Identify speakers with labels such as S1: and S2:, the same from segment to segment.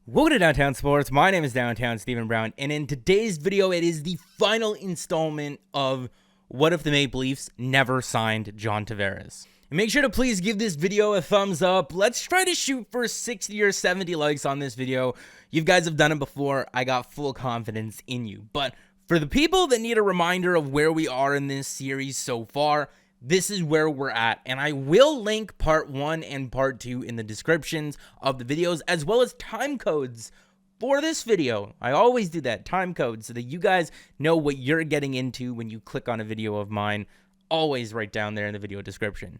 S1: Welcome to Downtown Sports. My name is Downtown Stephen Brown, and in today's video, it is the final installment of What If the Maple Leafs Never Signed John Tavares. And make sure to please give this video a thumbs up. Let's try to shoot for 60 or 70 likes on this video. You guys have done it before. I got full confidence in you. But for the people that need a reminder of where we are in this series so far, this is where we're at, and I will link part 1 and part 2 in the descriptions of the videos, as well as time codes for this video. I always do that, time codes, so that you guys know what you're getting into when you click on a video of mine. Always right down there in the video description.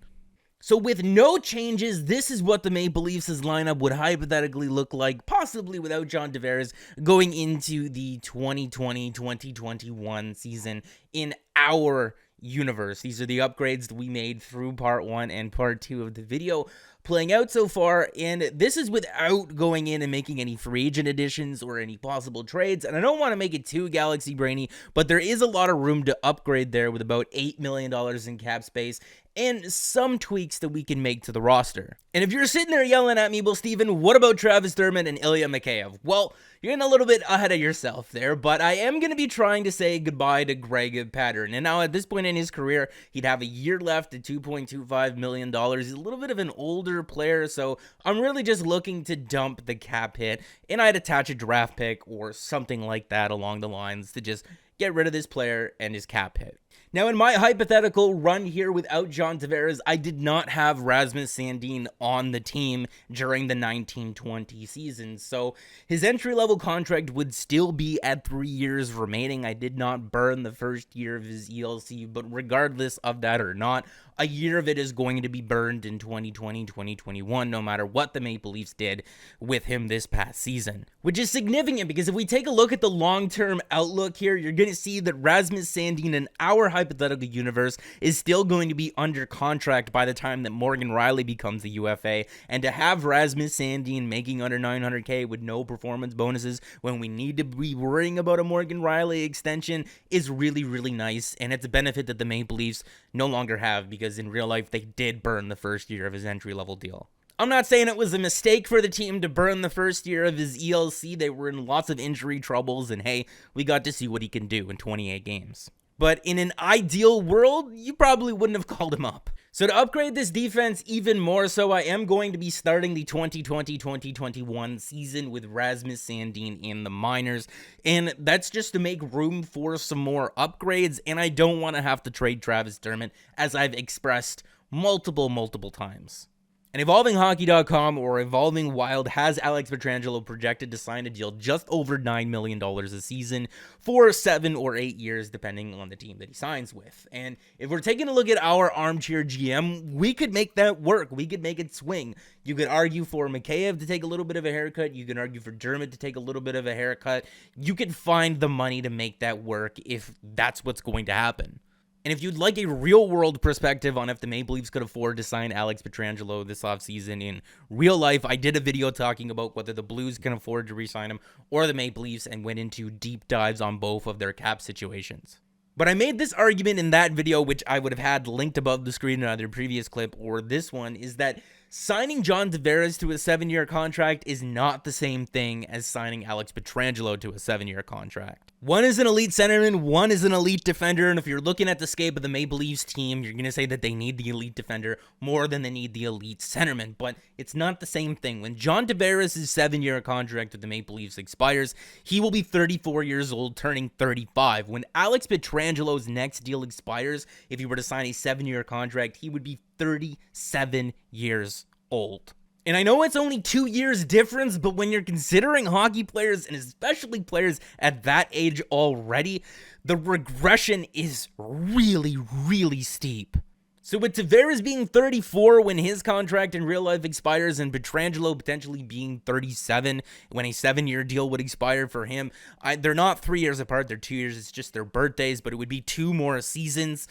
S1: So with no changes, this is what the Maple Leafs' lineup would hypothetically look like, possibly without John Tavares, going into the 2020-2021 season in our universe. These are the upgrades that we made through part 1 and part 2 of the video playing out so far, and this is without going in and making any free agent additions or any possible trades. And I don't want to make it too galaxy brainy, but there is a lot of room to upgrade there with about $8 million in cap space and some tweaks that we can make to the roster. And if you're sitting there yelling at me, well, Steven, what about Travis Dermott and Ilya Mikheyev? Well, you're getting a little bit ahead of yourself there, but I am going to be trying to say goodbye to Greg Pattern. And now at this point in his career, he'd have a year left at $2.25 million. He's a little bit of an older player, so I'm really just looking to dump the cap hit, and I'd attach a draft pick or something like that along the lines to just get rid of this player and his cap hit. Now, in my hypothetical run here without John Tavares, I did not have Rasmus Sandin on the team during the 1920 season, so his entry-level contract would still be at 3 years remaining. I did not burn the first year of his ELC, but regardless of that or not, a year of it is going to be burned in 2020-2021, no matter what the Maple Leafs did with him this past season. Which is significant because if we take a look at the long-term outlook here, you're going to see that Rasmus Sandin in our hypothetical universe is still going to be under contract by the time that Morgan Rielly becomes the UFA, and to have Rasmus Sandin making under $900K with no performance bonuses when we need to be worrying about a Morgan Rielly extension is really, really nice, and it's a benefit that the Maple Leafs no longer have because in real life they did burn the first year of his entry-level deal. I'm not saying it was a mistake for the team to burn the first year of his ELC. They were in lots of injury troubles, and hey, we got to see what he can do in 28 games. But in an ideal world, you probably wouldn't have called him up. So to upgrade this defense even more so, I am going to be starting the 2020-2021 season with Rasmus Sandin in the minors. And that's just to make room for some more upgrades. And I don't want to have to trade Travis Dermott, as I've expressed multiple times. And EvolvingHockey.com or Evolving Wild has Alex Pietrangelo projected to sign a deal just over $9 million a season for 7 or 8 years, depending on the team that he signs with. And if we're taking a look at our ArmChair GM, we could make that work. We could make it swing. You could argue for Mikheyev to take a little bit of a haircut. You can argue for Dermott to take a little bit of a haircut. You could find the money to make that work if that's what's going to happen. And if you'd like a real-world perspective on if the Maple Leafs could afford to sign Alex Pietrangelo this offseason in real life, I did a video talking about whether the Blues can afford to re-sign him or the Maple Leafs and went into deep dives on both of their cap situations. But I made this argument in that video, which I would have had linked above the screen in either previous clip or this one, is that signing John Tavares to a 7-year contract is not the same thing as signing Alex Pietrangelo to a 7-year contract. One is an elite centerman, one is an elite defender, and if you're looking at the scape of the Maple Leafs team, you're going to say that they need the elite defender more than they need the elite centerman, but it's not the same thing. When John Tavares' 7-year contract with the Maple Leafs expires, he will be 34 years old, turning 35. When Alex Pietrangelo's next deal expires, if he were to sign a 7-year contract, he would be 37 years old. And I know it's only 2 years difference, but when you're considering hockey players, and especially players at that age already, the regression is really, really steep. So with Tavares being 34 when his contract in real life expires, and Pietrangelo potentially being 37 when a 7-year deal would expire for him, they're not 3 years apart, they're 2 years, it's just their birthdays, but it would be 2 more seasons.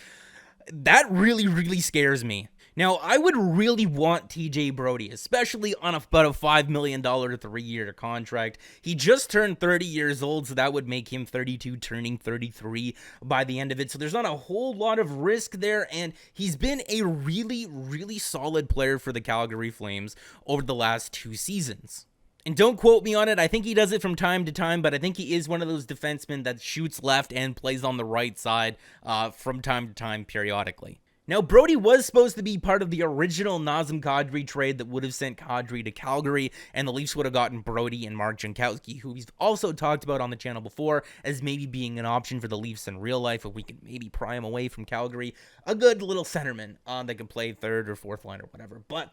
S1: That really, really scares me. Now, I would really want TJ Brodie, especially on about a $5 million 3-year contract. He just turned 30 years old, so that would make him 32, turning 33 by the end of it. So there's not a whole lot of risk there, and he's been a really, really solid player for the Calgary Flames over the last 2 seasons. And don't quote me on it. I think he does it from time to time, but I think he is one of those defensemen that shoots left and plays on the right side from time to time periodically. Now, Brodie was supposed to be part of the original Nazem Kadri trade that would have sent Kadri to Calgary, and the Leafs would have gotten Brodie and Mark Jankowski, who we've also talked about on the channel before as maybe being an option for the Leafs in real life if we can maybe pry him away from Calgary. A good little centerman that can play third or fourth line or whatever. But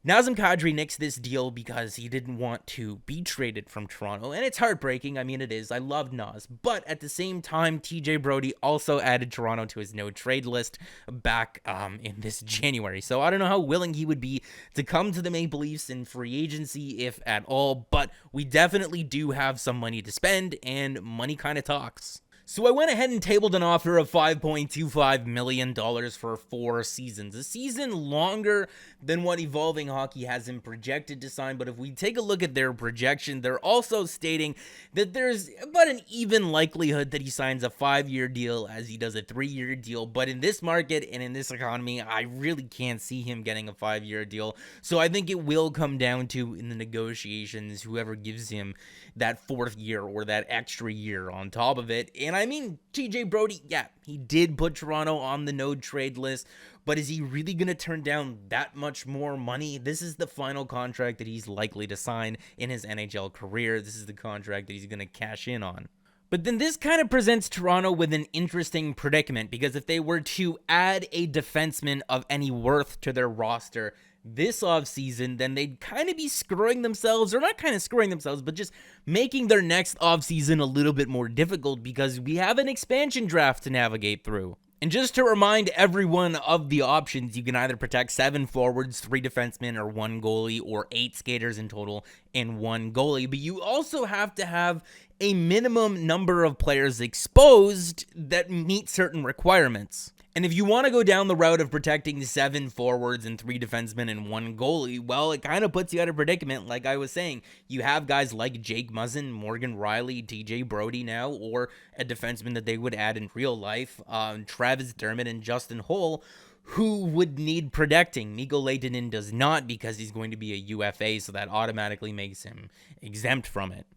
S1: Nazem Kadri nixed this deal because he didn't want to be traded from Toronto, and it's heartbreaking. I mean, it is. I love Naz, but at the same time, TJ Brodie also added Toronto to his no-trade list back in this January, so I don't know how willing he would be to come to the Maple Leafs in free agency, if at all, but we definitely do have some money to spend, and money kind of talks. So I went ahead and tabled an offer of $5.25 million for 4 seasons. A season longer than what Evolving Hockey has him projected to sign, but if we take a look at their projection, they're also stating that there's about an even likelihood that he signs a 5-year deal as he does a 3-year deal, but in this market and in this economy, I really can't see him getting a 5-year deal, so I think it will come down to, in the negotiations, whoever gives him that 4th year or that extra year on top of it. And I mean, TJ Brodie, yeah, he did put Toronto on the no-trade list, but is he really going to turn down that much more money? This is the final contract that he's likely to sign in his NHL career. This is the contract that he's going to cash in on. But then this kind of presents Toronto with an interesting predicament, because if they were to add a defenseman of any worth to their roster this offseason, then they'd kind of be screwing themselves, or not kind of screwing themselves, but just making their next offseason a little bit more difficult, because we have an expansion draft to navigate through. And just to remind everyone of the options, you can either protect 7 forwards, 3 defensemen, or 1 goalie, or 8 skaters in total and 1 goalie. But you also have to have a minimum number of players exposed that meet certain requirements. And if you want to go down the route of protecting 7 forwards and 3 defensemen and 1 goalie, well, it kind of puts you at a predicament. Like I was saying, you have guys like Jake Muzzin, Morgan Riley, TJ Brodie now, or a defenseman that they would add in real life, Travis Dermott and Justin Holl, who would need protecting. Mikko Lehtonen does not, because he's going to be a UFA, so that automatically makes him exempt from it.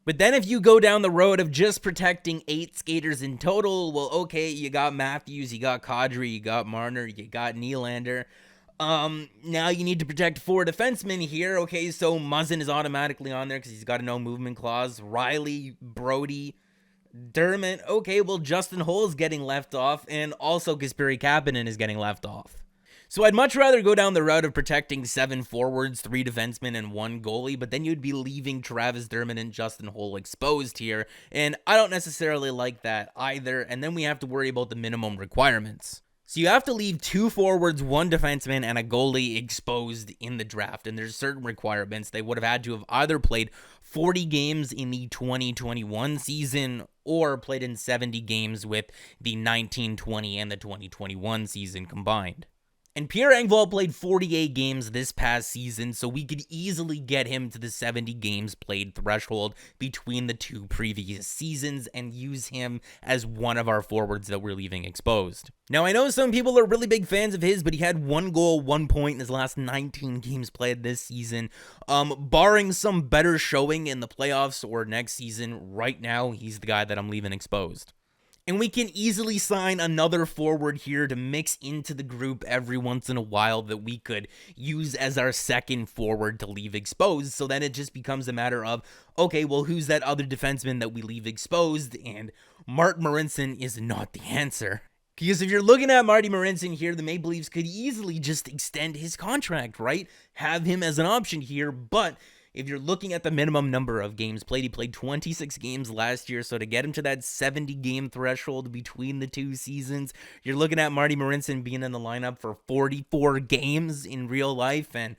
S1: But then if you go down the road of just protecting 8 skaters in total, well, okay, you got Matthews, you got Kadri, you got Marner, you got Nylander. Now you need to protect 4 defensemen here. Okay, so Muzzin is automatically on there because he's got a no movement clause. Riley, Brodie, Dermott. Okay, well, Justin Holl is getting left off, and also Kasperi Kapanen is getting left off. So I'd much rather go down the route of protecting 7 forwards, 3 defensemen, and 1 goalie, but then you'd be leaving Travis Dermott and Justin Holl exposed here, and I don't necessarily like that either, and then we have to worry about the minimum requirements. So you have to leave 2 forwards, 1 defenseman, and a goalie exposed in the draft, and there's certain requirements. They would have had to have either played 40 games in the 2021 season or played in 70 games with the 1920 and the 2021 season combined. And Pierre Engvall played 48 games this past season, so we could easily get him to the 70 games played threshold between the 2 previous seasons and use him as one of our forwards that we're leaving exposed. Now, I know some people are really big fans of his, but he had 1 goal, 1 point in his last 19 games played this season. Barring some better showing in the playoffs or next season, right now, he's the guy that I'm leaving exposed. And we can easily sign another forward here to mix into the group every once in a while that we could use as our second forward to leave exposed. So then it just becomes a matter of, okay, well, who's that other defenseman that we leave exposed? And Mark Marincin is not the answer. Because if you're looking at Marty Marincin here, the Maple Leafs could easily just extend his contract, right? Have him as an option here, but if you're looking at the minimum number of games played, he played 26 games last year, so to get him to that 70-game threshold between the 2 seasons, you're looking at Marty Marincin being in the lineup for 44 games in real life, and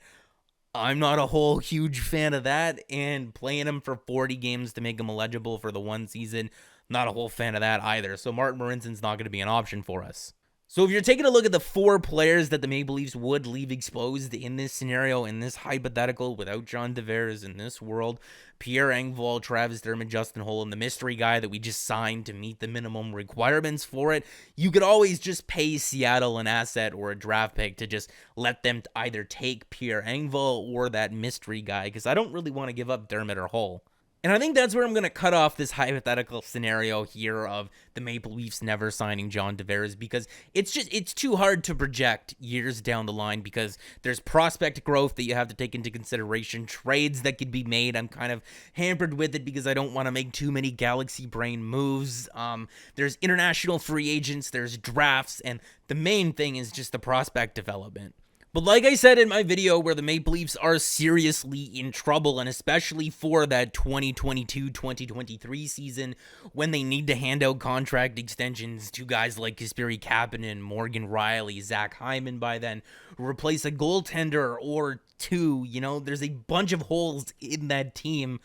S1: I'm not a whole huge fan of that, and playing him for 40 games to make him eligible for the 1 season, not a whole fan of that either, so Martin Marincin's not going to be an option for us. So if you're taking a look at the 4 players that the Maple Leafs would leave exposed in this scenario, in this hypothetical, without John Tavares in this world, Pierre Engvall, Travis Dermott, Justin Hollin, the mystery guy that we just signed to meet the minimum requirements for it, you could always just pay Seattle an asset or a draft pick to just let them either take Pierre Engvall or that mystery guy, because I don't really want to give up Dermott or Hull. And I think that's where I'm going to cut off this hypothetical scenario here of the Maple Leafs never signing John Tavares, because it's too hard to project years down the line, because there's prospect growth that you have to take into consideration, trades that could be made. I'm kind of hampered with it because I don't want to make too many galaxy brain moves. There's international free agents, there's drafts, and the main thing is just the prospect development. But like I said in my video where the Maple Leafs are seriously in trouble, and especially for that 2022-2023 season when they need to hand out contract extensions to guys like Kasperi Kapanen, Morgan Rielly, Zach Hyman by then, replace a goaltender or two, there's a bunch of holes in that team.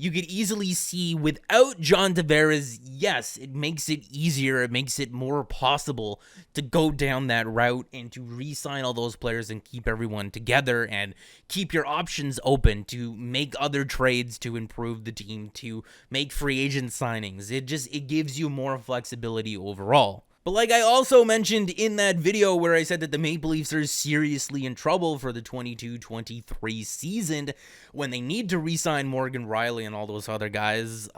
S1: You could easily see without John Tavares, yes, it makes it easier, it makes it more possible to go down that route and to re-sign all those players and keep everyone together and keep your options open to make other trades to improve the team, to make free agent signings. It gives you more flexibility overall. But like I also mentioned in that video where I said that the Maple Leafs are seriously in trouble for the 22-23 season when they need to re-sign Morgan Rielly and all those other guys,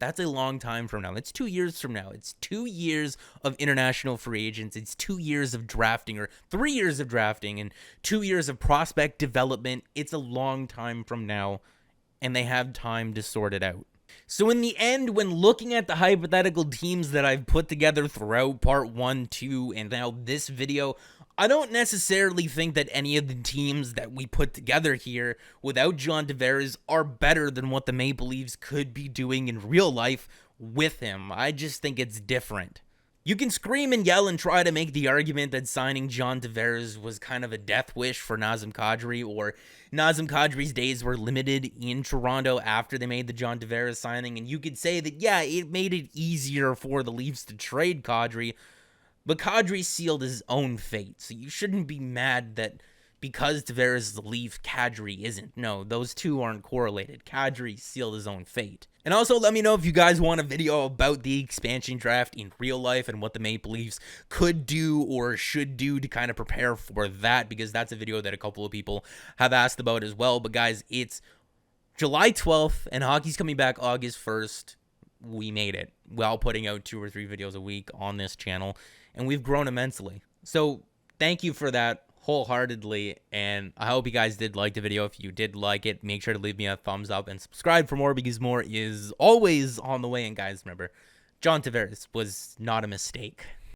S1: that's a long time from now. It's 2 years from now. It's 2 years of international free agents. It's 2 years of drafting, or 3 years of drafting, and 2 years of prospect development. It's a long time from now, and they have time to sort it out. So in the end, when looking at the hypothetical teams that I've put together throughout part 1, 2, and now this video, I don't necessarily think that any of the teams that we put together here without John Tavares are better than what the Maple Leafs could be doing in real life with him. I just think it's different. You can scream and yell and try to make the argument that signing John Tavares was kind of a death wish for Nazem Kadri, or Nazem Kadri's days were limited in Toronto after they made the John Tavares signing, and you could say that, yeah, it made it easier for the Leafs to trade Kadri, but Kadri sealed his own fate, so you shouldn't be mad that because Tavares is the Leaf, Kadri isn't. No, those two aren't correlated. Kadri sealed his own fate. And also, let me know if you guys want a video about the expansion draft in real life and what the Maple Leafs could do or should do to kind of prepare for that, because that's a video that a couple of people have asked about as well. But guys, it's July 12th, and hockey's coming back August 1st. We made it while putting out 2 or 3 videos a week on this channel, and we've grown immensely. So thank you for that wholeheartedly, and I hope you guys did like the video. If you did like it, make sure to leave me a thumbs up and subscribe for more, because more is always on the way. And guys, remember, John Tavares was not a mistake.